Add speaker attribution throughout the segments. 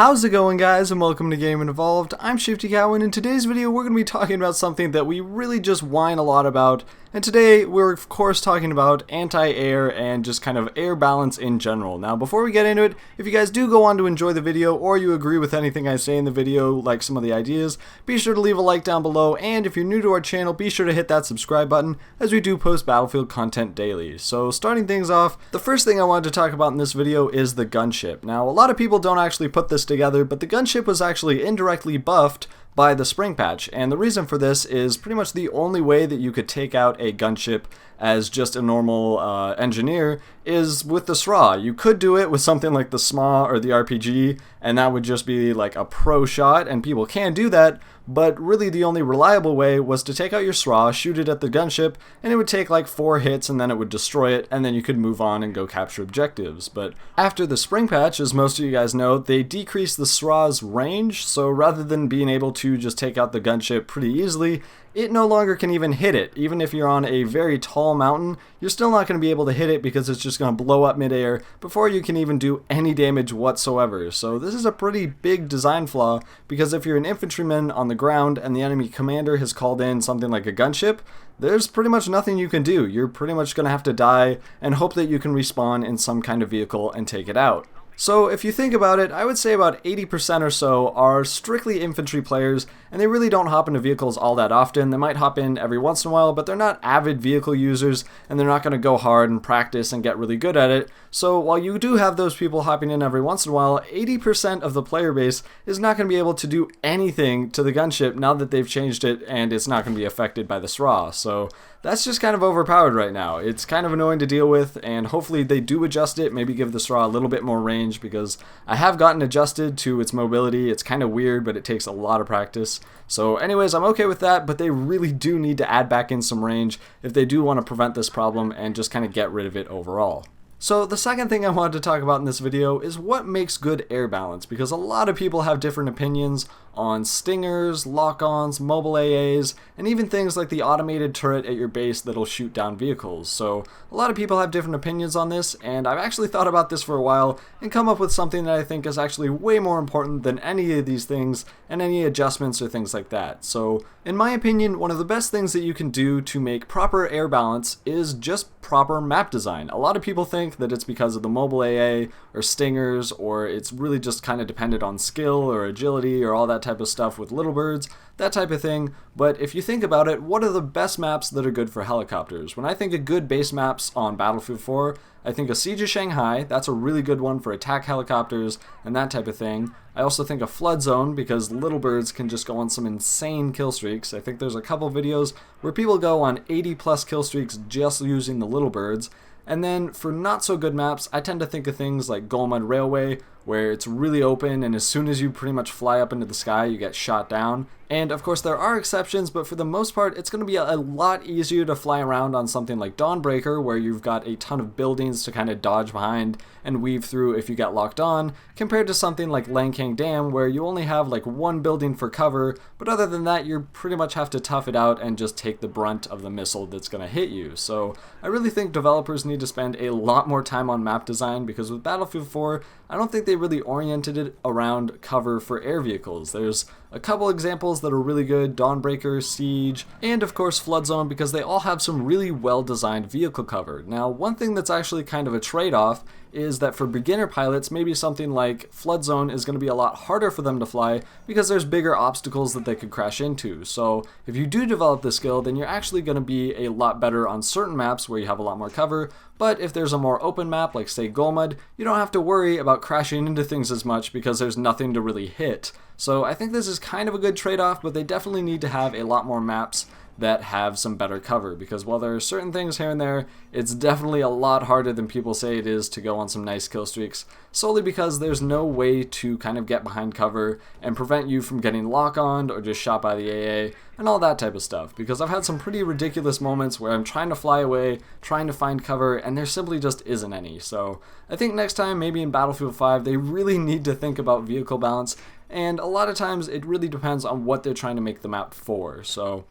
Speaker 1: How's it going, guys, and welcome to Game Involved. I'm Shifty Cow, and in today's video we're going to be talking about something that we really just whine a lot about, and today we're of course talking about anti-air and just kind of air balance in general. Now before we get into it, if you guys do go on to enjoy the video or you agree with anything I say in the video, like some of the ideas, be sure to leave a like down below, and if you're new to our channel, be sure to hit that subscribe button as we do post Battlefield content daily. So starting things off, the first thing I wanted to talk about in this video is the gunship. Now a lot of people don't actually put this together, but the gunship was actually indirectly buffed by the spring patch, and the reason for this is pretty much the only way that you could take out a gunship as just a normal engineer is with the SRA. You could do it with something like the SMA or the RPG, and that would just be like a pro shot, and people can do that, but really the only reliable way was to take out your SRA, shoot it at the gunship, and it would take like 4 hits and then it would destroy it, and then you could move on and go capture objectives. But after the spring patch, as most of you guys know, they decreased the SRA's range, so rather than being able to just take out the gunship pretty easily, it no longer can even hit it. Even if you're on a very tall mountain, you're still not going to be able to hit it because it's just going to blow up midair before you can even do any damage whatsoever. So this is a pretty big design flaw, because if you're an infantryman on the ground and the enemy commander has called in something like a gunship, there's pretty much nothing you can do. You're pretty much going to have to die and hope that you can respawn in some kind of vehicle and take it out. So if you think about it, I would say about 80% or so are strictly infantry players, and they really don't hop into vehicles all that often. They might hop in every once in a while, but they're not avid vehicle users, and they're not going to go hard and practice and get really good at it. So while you do have those people hopping in every once in a while, 80% of the player base is not going to be able to do anything to the gunship now that they've changed it, and it's not going to be affected by the SRA. So that's just kind of overpowered right now. It's kind of annoying to deal with, and hopefully they do adjust it, maybe give the SRA a little bit more range, because I have gotten adjusted to its mobility. It's kind of weird, but it takes a lot of practice. So anyways, I'm okay with that, but they really do need to add back in some range if they do want to prevent this problem and just kind of get rid of it overall. So the second thing I wanted to talk about in this video is what makes good air balance, because a lot of people have different opinions on stingers, lock-ons, mobile AAs, and even things like the automated turret at your base that'll shoot down vehicles. So a lot of people have different opinions on this, and I've actually thought about this for a while and come up with something that I think is actually way more important than any of these things and any adjustments or things like that. So in my opinion, one of the best things that you can do to make proper air balance is just proper map design. A lot of people think that it's because of the mobile AA or stingers, or it's really just kind of dependent on skill or agility or all that type of stuff with little birds, that type of thing. But if you think about it, what are the best maps that are good for helicopters? When I think of good base maps on Battlefield 4, I think of Siege of Shanghai. That's a really good one for attack helicopters and that type of thing. I also think of Flood Zone, because little birds can just go on some insane kill streaks. I think there's a couple videos where people go on 80+ kill streaks just using the little birds. And then for not so good maps, I tend to think of things like Golmud Railway, where it's really open, and as soon as you pretty much fly up into the sky, you get shot down. And of course there are exceptions, but for the most part it's going to be a lot easier to fly around on something like Dawnbreaker, where you've got a ton of buildings to kind of dodge behind and weave through if you get locked on, compared to something like Lankang Dam, where you only have like one building for cover, but other than that you pretty much have to tough it out and just take the brunt of the missile that's going to hit you. So I really think developers need to spend a lot more time on map design, because with Battlefield 4 I don't think they really oriented it around cover for air vehicles. There's a couple examples that are really good: Dawnbreaker, Siege, and of course Flood Zone, because they all have some really well designed vehicle cover. Now one thing that's actually kind of a trade-off is that for beginner pilots, maybe something like Flood Zone is going to be a lot harder for them to fly, because there's bigger obstacles that they could crash into. So if you do develop the skill, then you're actually going to be a lot better on certain maps where you have a lot more cover. But if there's a more open map, like say Golmud, you don't have to worry about crashing into things as much, because there's nothing to really hit. So I think this is kind of a good trade-off, but they definitely need to have a lot more maps that have some better cover, because while there are certain things here and there, it's definitely a lot harder than people say it is to go on some nice kill streaks, solely because there's no way to kind of get behind cover and prevent you from getting lock-oned or just shot by the AA and all that type of stuff. Because I've had some pretty ridiculous moments where I'm trying to fly away, trying to find cover, and there simply just isn't any. So I think next time, maybe in Battlefield 5, they really need to think about vehicle balance, and a lot of times it really depends on what they're trying to make the map for. So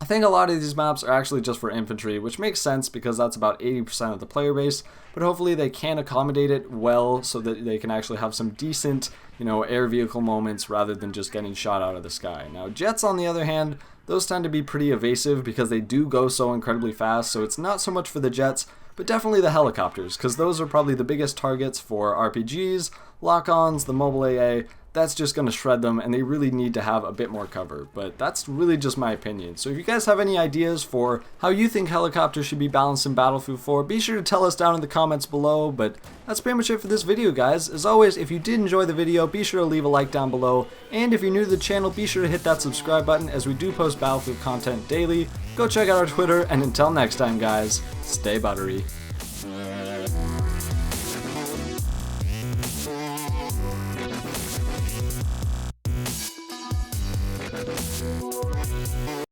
Speaker 1: I think a lot of these maps are actually just for infantry, which makes sense because that's about 80% of the player base, but hopefully they can accommodate it well so that they can actually have some decent, air vehicle moments rather than just getting shot out of the sky. Now, jets, on the other hand, those tend to be pretty evasive because they do go so incredibly fast, so it's not so much for the jets, but definitely the helicopters, because those are probably the biggest targets for RPGs, lock-ons, the mobile AA. That's just going to shred them, and they really need to have a bit more cover. But that's really just my opinion. So if you guys have any ideas for how you think helicopters should be balanced in Battlefield 4, be sure to tell us down in the comments below. But that's pretty much it for this video, guys. As always, if you did enjoy the video, be sure to leave a like down below. And if you're new to the channel, be sure to hit that subscribe button, as we do post Battlefield content daily. Go check out our Twitter, and until next time, guys, stay buttery.